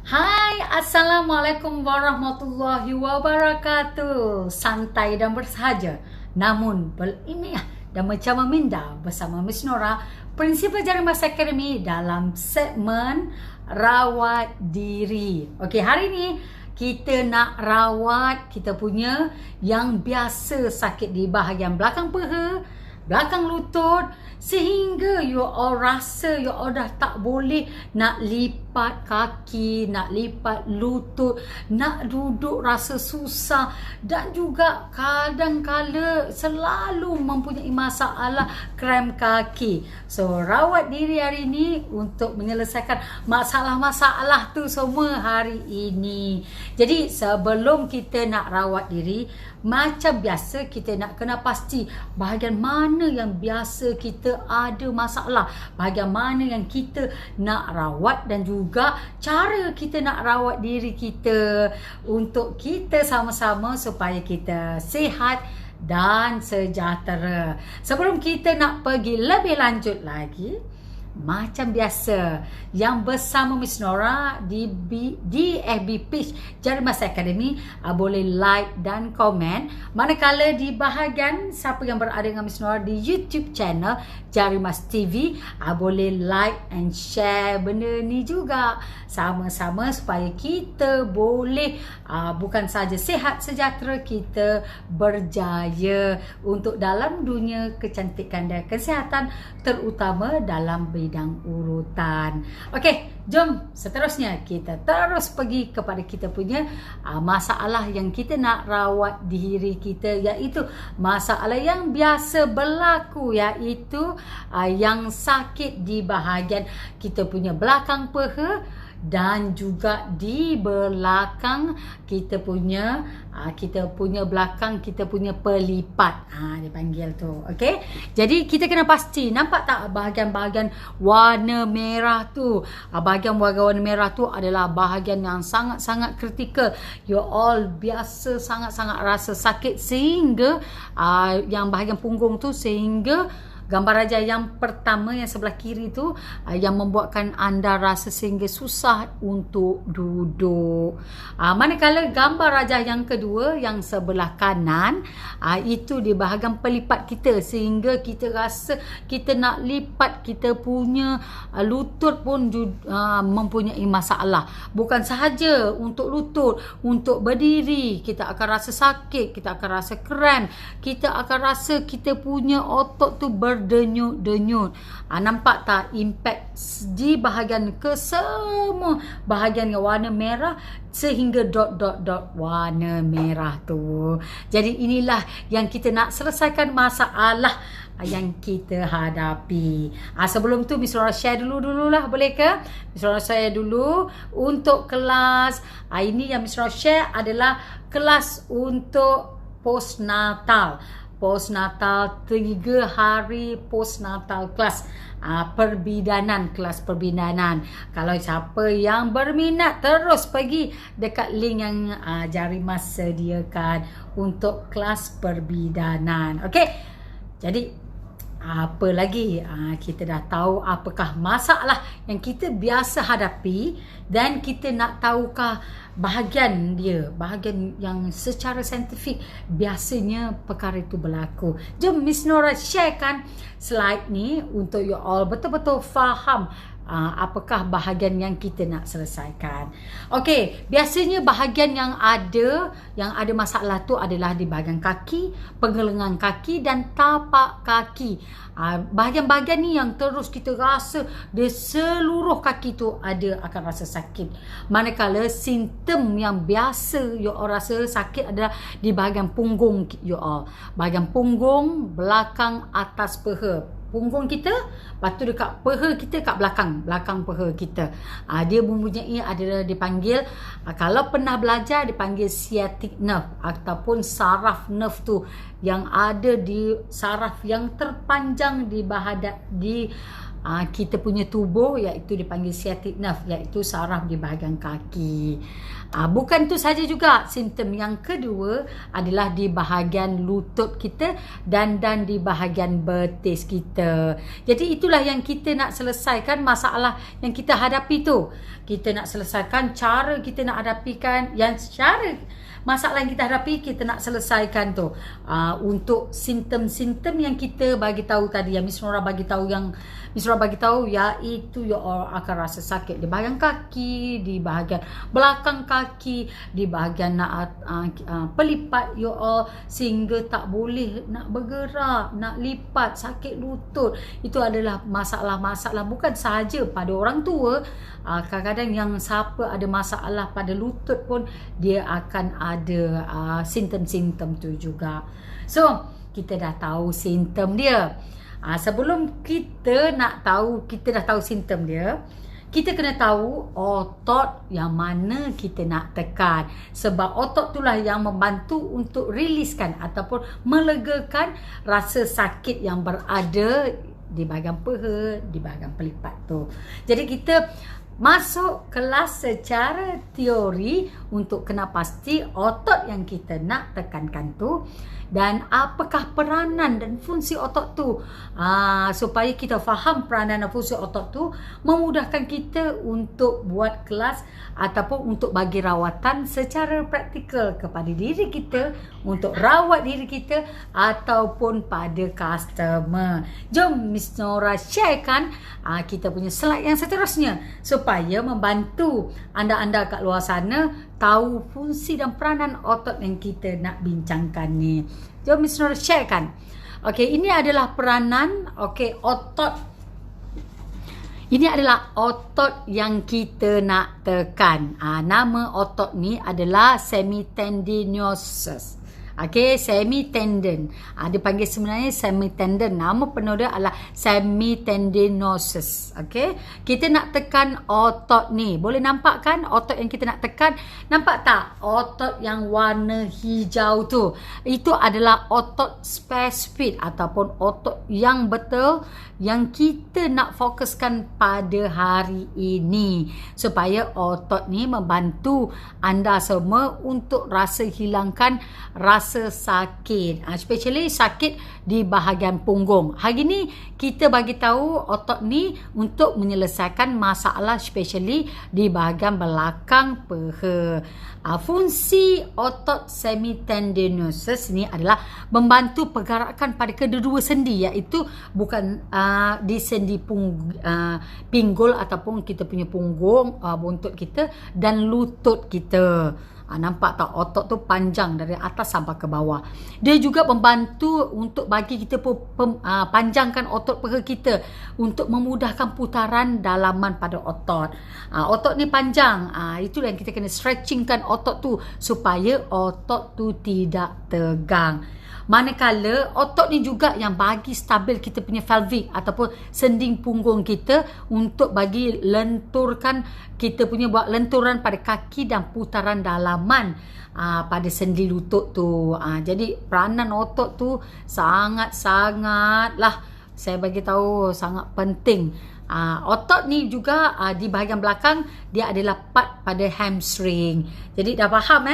Hai, Assalamualaikum warahmatullahi wabarakatuh. Santai dan bersahaja, namun berilmiah dan macam meminda bersama Miss Nora, Prinsipal Jarimas Academy dalam segmen Rawat Diri. Okey, hari ni kita nak rawat kita punya yang biasa sakit di bahagian belakang peha, belakang lutut, sehingga you all rasa you all dah tak boleh nak lipat kaki, nak lipat lutut, nak duduk rasa susah, dan juga kadang-kala selalu mempunyai masalah kram kaki. So rawat diri hari ini untuk menyelesaikan masalah-masalah tu semua hari ini. Jadi sebelum kita nak rawat diri, macam biasa kita nak kena pasti bahagian mana yang biasa kita ada masalah, bahagian mana yang kita nak rawat, dan juga cara kita nak rawat diri kita untuk kita sama-sama supaya kita sihat dan sejahtera. Sebelum kita nak pergi lebih lanjut lagi, macam biasa, yang bersama Miss Nora di FB page Jarimas Academy, boleh like dan komen. Manakala di bahagian siapa yang berada dengan Miss Nora di YouTube channel Jarimas TV, boleh like and share benda ni juga sama-sama supaya kita boleh bukan saja sihat sejahtera, kita berjaya untuk dalam dunia kecantikan dan kesihatan, terutama dalam bidang urutan. Okey, jom seterusnya kita terus pergi kepada kita punya masalah yang kita nak rawat diri kita, iaitu masalah yang biasa berlaku, iaitu yang sakit di bahagian kita punya belakang peha dan juga di belakang kita punya belakang kita punya pelipat, dipanggil tu. Okey, jadi kita kena pasti, nampak tak bahagian-bahagian warna merah tu? Bahagian warna merah tu adalah bahagian yang sangat-sangat kritikal. You all biasa sangat-sangat rasa sakit, sehingga yang bahagian punggung tu, sehingga gambar raja yang pertama yang sebelah kiri tu yang membuatkan anda rasa sehingga susah untuk duduk. Manakala gambar raja yang kedua yang sebelah kanan, itu di bahagian pelipat kita, sehingga kita rasa kita nak lipat kita punya lutut pun mempunyai masalah. Bukan sahaja untuk lutut, untuk berdiri kita akan rasa sakit, kita akan rasa kram, kita akan rasa kita punya otot tu berdenyut-denyut. Nampak tak impact di bahagian ke semua bahagian yang warna merah, sehingga dot warna merah tu. Jadi inilah yang kita nak selesaikan masalah yang kita hadapi. Sebelum tu Miss Nora share dululah, boleh ke? Miss Nora share dulu untuk kelas. Ini yang Miss Nora share adalah kelas untuk postnatal. Postnatal, 3 hari postnatal kelas kelas perbidanan. Kalau siapa yang berminat, terus pergi dekat link yang Jarimas sediakan untuk kelas perbidanan. Okey, jadi apa lagi? Kita dah tahu apakah masalah yang kita biasa hadapi, dan kita nak tahukah bahagian yang secara saintifik biasanya perkara itu berlaku. Jom Miss Nora sharekan slide ni untuk you all betul-betul faham apakah bahagian yang kita nak selesaikan. Okey, biasanya bahagian yang ada masalah tu adalah di bahagian kaki, penggelengan kaki dan tapak kaki. Bahagian-bahagian ni yang terus kita rasa di seluruh kaki tu akan rasa sakit. Manakala simptom yang biasa you all rasa sakit adalah di bahagian punggung you all. Bahagian punggung, belakang, atas peha. Punggung kita, lepas tu dekat peha kita, kat belakang peha kita. Dia mempunyai, adalah dipanggil, kalau pernah belajar, dipanggil sciatic nerve ataupun saraf nerve tu, yang ada di saraf yang terpanjang di kita punya tubuh, iaitu dipanggil sciatic nerve, iaitu saraf di bahagian kaki. Bukan tu saja juga, simptom yang kedua adalah di bahagian lutut kita dan di bahagian betis kita. kita. Jadi itulah yang kita nak selesaikan masalah yang kita hadapi tu. Kita nak selesaikan cara kita nak hadapikan yang cara masalah yang kita hadapi, kita nak selesaikan tu. Untuk simptom-simptom yang kita bagi tahu tadi, yang Miss Nora bagi tahu, iaitu you all akan rasa sakit di bahagian kaki, di bahagian belakang kaki, di bahagian pelipat you all, sehingga tak boleh nak bergerak, nak lipat, sakit lutut. Itu adalah masalah-masalah bukan sahaja pada orang tua. Kadang-kadang yang siapa ada masalah pada lutut pun dia akan ada simptom-simptom tu juga. So kita dah tahu simptom dia. Sebelum kita dah tahu simptom dia, kita kena tahu otot yang mana kita nak tekan. Sebab otot itulah yang membantu untuk riliskan ataupun melegakan rasa sakit yang berada di bahagian peha, di bahagian pelipat tu. Jadi kita masuk kelas secara teori untuk kena pasti otot yang kita nak tekankan tu dan apakah peranan dan fungsi otot tu. Supaya kita faham peranan dan fungsi otot tu, memudahkan kita untuk buat kelas ataupun untuk bagi rawatan secara praktikal kepada diri kita, untuk rawat diri kita ataupun pada customer. Jom Miss Nora sharekan kita punya slide yang seterusnya supaya membantu anda-anda kat luar sana tahu fungsi dan peranan otot yang kita nak bincangkan ni. Jom Miss Nora sharekan. Okey, ini adalah peranan otot. Ini adalah otot yang kita nak tekan. Nama otot ni adalah semitendinosus. Semitendon. Dia panggil sebenarnya semitendon. Nama penuh dia adalah semitendinosus. Kita nak tekan otot ni. Boleh nampak kan otot yang kita nak tekan? Nampak tak? Otot yang warna hijau tu. Itu adalah otot spesifik ataupun otot yang betul yang kita nak fokuskan pada hari ini. Supaya otot ni membantu anda semua untuk hilangkan rasa sakit, especially sakit di bahagian punggung. Hari ni kita bagi tahu otot ni untuk menyelesaikan masalah especially di bahagian belakang peha. Fungsi otot semitendinosus ni adalah membantu pergerakan pada kedua-dua sendi, iaitu bukan di sendi pinggul ataupun kita punya punggung, buntut kita dan lutut kita. Nampak tak otot tu panjang dari atas sampai ke bawah. Dia juga membantu untuk bagi kita panjangkan otot peha kita untuk memudahkan putaran dalaman pada otot. Otot ni panjang. Itulah yang kita kena stretchingkan otot tu supaya otot tu tidak tegang. Manakala otot ni juga yang bagi stabil kita punya pelvic ataupun sendi punggung kita untuk bagi lenturkan kita punya, buat lenturan pada kaki dan putaran dalaman pada sendi lutut tu. Jadi peranan otot tu sangat-sangatlah saya bagi tahu sangat penting. Otot ni juga di bahagian belakang dia adalah part pada hamstring. Jadi dah faham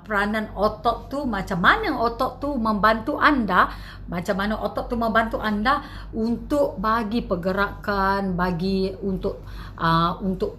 peranan otot tu, macam mana otot tu membantu anda, untuk bagi pergerakan, bagi untuk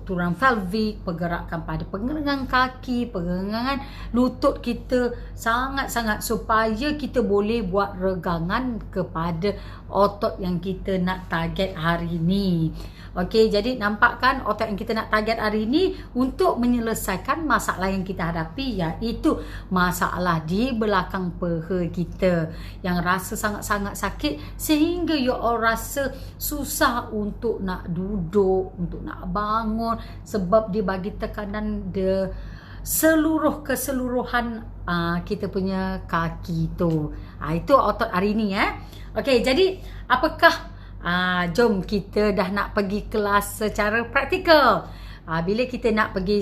turun pelvic, pergerakan pada pergelangan kaki, pergelangan lutut kita, sangat-sangat supaya kita boleh buat regangan kepada otot yang kita nak target hari ini. Jadi nampak kan otot yang kita nak target hari ini untuk menyelesaikan masalah yang kita hadapi, iaitu masalah di belakang peha kita yang rasa sangat-sangat sakit sehingga you all rasa susah untuk nak duduk, untuk nak bangun, sebab dia bagi tekanan keseluruhan kita punya kaki tu. Itu otot hari ini. Jadi apakah jom kita dah nak pergi kelas secara praktikal. Bila kita nak pergi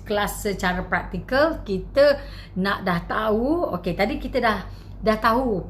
kelas secara praktikal, kita nak dah tahu, tadi kita dah tahu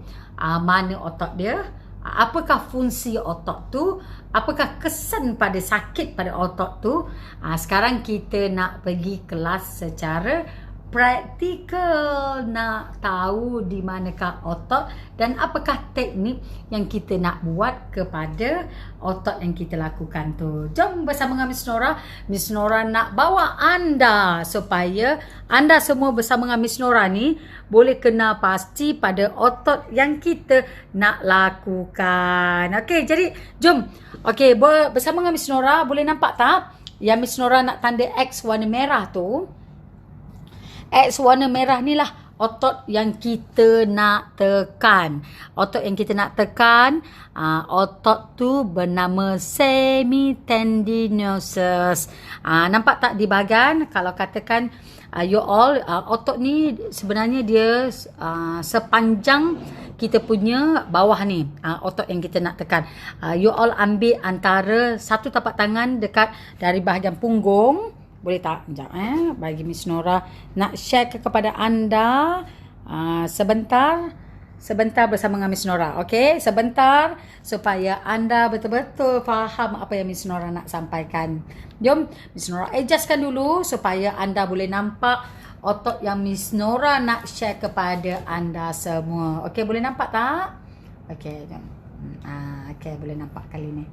mana otot dia, apakah fungsi otot tu, apakah kesan pada sakit pada otot tu. Sekarang kita nak pergi kelas secara praktikal, nak tahu di manakah otot dan apakah teknik yang kita nak buat kepada otot yang kita lakukan tu. Jom bersama dengan Miss Nora. Miss Nora nak bawa anda supaya anda semua bersama dengan Miss Nora ni boleh kena pasti pada otot yang kita nak lakukan. Okey, jadi jom. Okey, bersama dengan Miss Nora, boleh nampak tak yang Miss Nora nak tanda X warna merah tu? X warna merah ni lah otot yang kita nak tekan. Otot yang kita nak tekan, otot tu bernama semitendinosus. Nampak tak di bahagian? Kalau katakan you all, otot ni sebenarnya dia sepanjang kita punya bawah ni, otot yang kita nak tekan. You all ambil antara satu tapak tangan dekat dari bahagian punggung. Boleh tak? Sekejap bagi Miss Nora nak share kepada anda sebentar bersama dengan Miss Nora. Okey, sebentar supaya anda betul-betul faham apa yang Miss Nora nak sampaikan. Jom Miss Nora adjustkan dulu supaya anda boleh nampak otot yang Miss Nora nak share kepada anda semua. Okey, boleh nampak tak? Okey, jom. Okey, boleh nampak kali ni.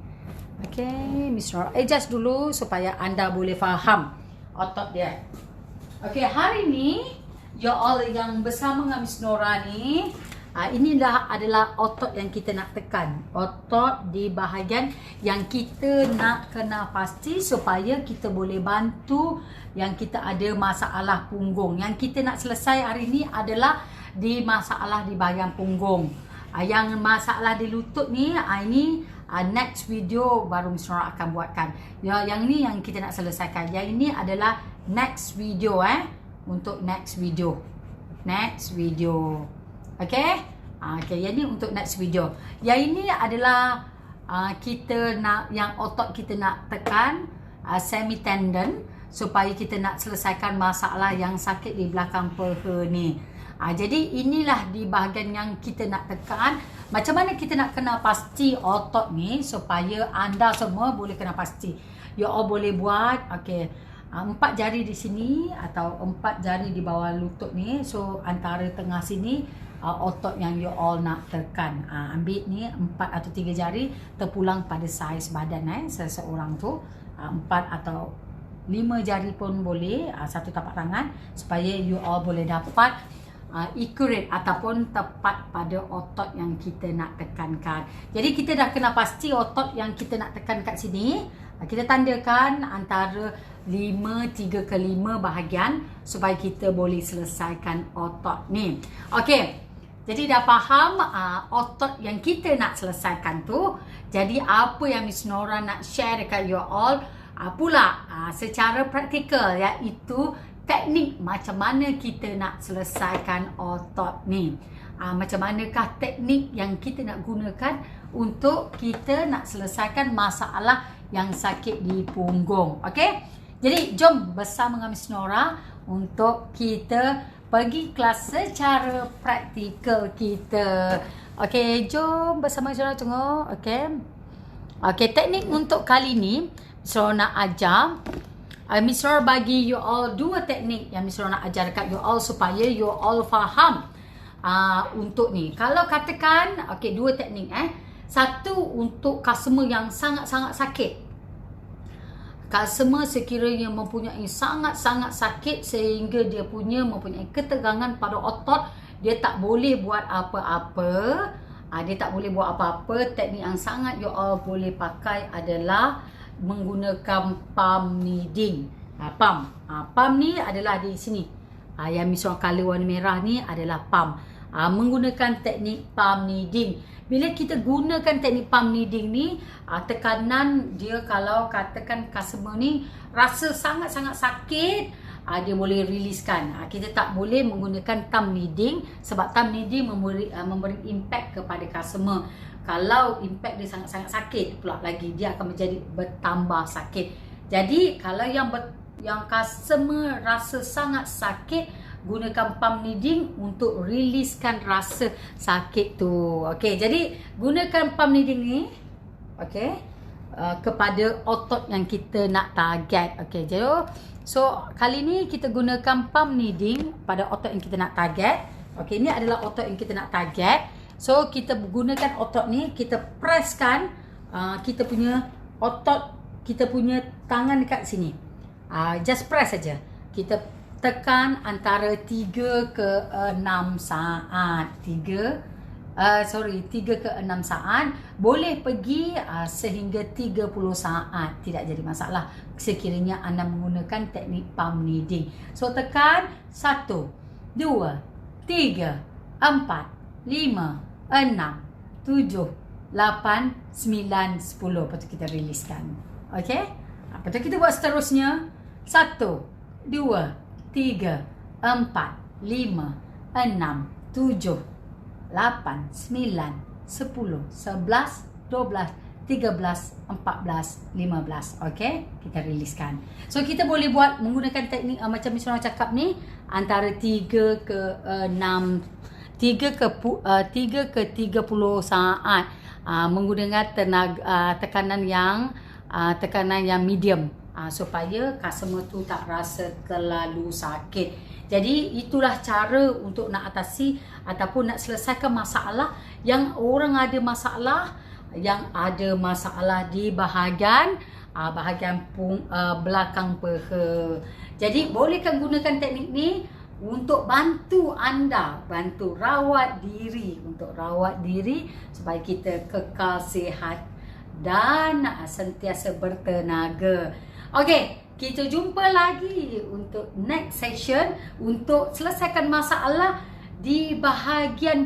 Okey, Miss Nora adjust dulu supaya anda boleh faham otot dia. Okey, hari ni you all yang bersama dengan Miss Nora ni, inilah adalah otot yang kita nak tekan. Otot di bahagian yang kita nak kena pasti supaya kita boleh bantu yang kita ada masalah punggung. Yang kita nak selesai hari ni adalah di masalah di bahagian punggung. Yang masalah di lutut ni, ini next video baru Miss Nora akan buatkan. Yang ni yang kita nak selesaikan. Yang ini adalah next video untuk next video. Next video. Okay? Okay, yang ni untuk next video. Yang ini adalah kita nak, yang otot kita nak tekan semitendon supaya kita nak selesaikan masalah yang sakit di belakang peha ni. Jadi inilah di bahagian yang kita nak tekan. Macam mana kita nak kena pasti otot ni supaya anda semua boleh kena pasti. You all boleh buat, okay, 4 jari di sini atau 4 jari di bawah lutut ni. So antara tengah sini otot yang you all nak tekan. Ambil ni 4 atau 3 jari, terpulang pada saiz badan seseorang tu. 4 atau 5 jari pun boleh, satu tapak tangan, supaya you all boleh dapat accurate ataupun tepat pada otot yang kita nak tekankan. Jadi kita dah kena pasti otot yang kita nak tekan kat sini. Kita tandakan antara 3 ke 5 bahagian supaya kita boleh selesaikan otot ni. Okey. Jadi dah faham otot yang kita nak selesaikan tu. Jadi apa yang Miss Nora nak share dekat you all pula secara praktikal, iaitu teknik macam mana kita nak selesaikan otot ni. Macam manakah teknik yang kita nak gunakan untuk kita nak selesaikan masalah yang sakit di punggung. Okey? Jadi jom bersama dengan Miss Nora untuk kita pergi kelas secara praktikal kita. Okey, jom bersama Miss Nora tengok. Okey. Okey, teknik untuk kali ni Miss Nora nak ajar. Miss Nora bagi you all 2 teknik yang Miss Nora nak ajar dekat you all supaya you all faham untuk ni. Kalau katakan, okey, 2 teknik satu untuk customer yang sangat-sangat sakit. Customer sekiranya mempunyai sangat-sangat sakit sehingga dia mempunyai ketegangan pada otot, dia tak boleh buat apa-apa. Teknik yang sangat you all boleh pakai adalah menggunakan palm kneading. Palm ni adalah di sini. Yang Miss Nora color warna merah ni adalah palm. Menggunakan teknik palm kneading. Bila kita gunakan teknik palm kneading ni, tekanan dia, kalau katakan customer ni rasa sangat-sangat sakit, dia boleh riliskan. Kita tak boleh menggunakan thumb kneading sebab thumb kneading memberi impact kepada customer. Kalau impact dia sangat-sangat sakit pula lagi, dia akan menjadi bertambah sakit. Jadi kalau yang customer rasa sangat sakit, gunakan palm kneading untuk riliskan rasa sakit tu. Okey, jadi gunakan palm kneading ni. Okey. kepada otot yang kita nak target. Okey, jadi so kali ni kita gunakan palm kneading pada otot yang kita nak target. Okey, ini adalah otot yang kita nak target. So kita gunakan otot ni, kita presskan kita punya otot, kita punya tangan dekat sini. Just press saja. Kita tekan antara 3 ke 6 saat. 3 ke 6 saat. Boleh pergi sehingga 30 saat. Tidak jadi masalah sekiranya anda menggunakan teknik palm kneading. So tekan 1, 2, 3, 4, 5, 6, 7, 8, 9, 10. Lepas tu kita riliskan. Okey? Lepas tu kita buat seterusnya. 1, 2, 3, 4, 5, 6, 7, 8, 9, 10, 11, 12, 13, 14, 15. Okey, kita riliskan. So kita boleh buat menggunakan teknik macam Miss Nora cakap ni, antara 3 ke 6, 3 ke 30 saat, menggunakan tekanan yang medium, supaya customer tu tak rasa terlalu sakit. Jadi itulah cara untuk nak atasi ataupun nak selesaikan masalah yang orang ada masalah, di bahagian belakang peha. Jadi bolehkan gunakan teknik ni untuk bantu anda, bantu rawat diri, supaya kita kekal sihat dan sentiasa bertenaga. Okey, kita jumpa lagi untuk next session untuk selesaikan masalah di bahagian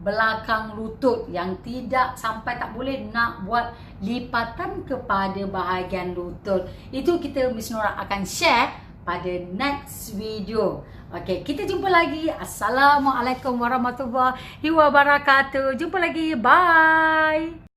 belakang lutut yang tidak sampai tak boleh nak buat lipatan kepada bahagian lutut. Itu kita Miss Nora akan share pada next video. Okey, kita jumpa lagi. Assalamualaikum warahmatullahi wabarakatuh. Jumpa lagi. Bye.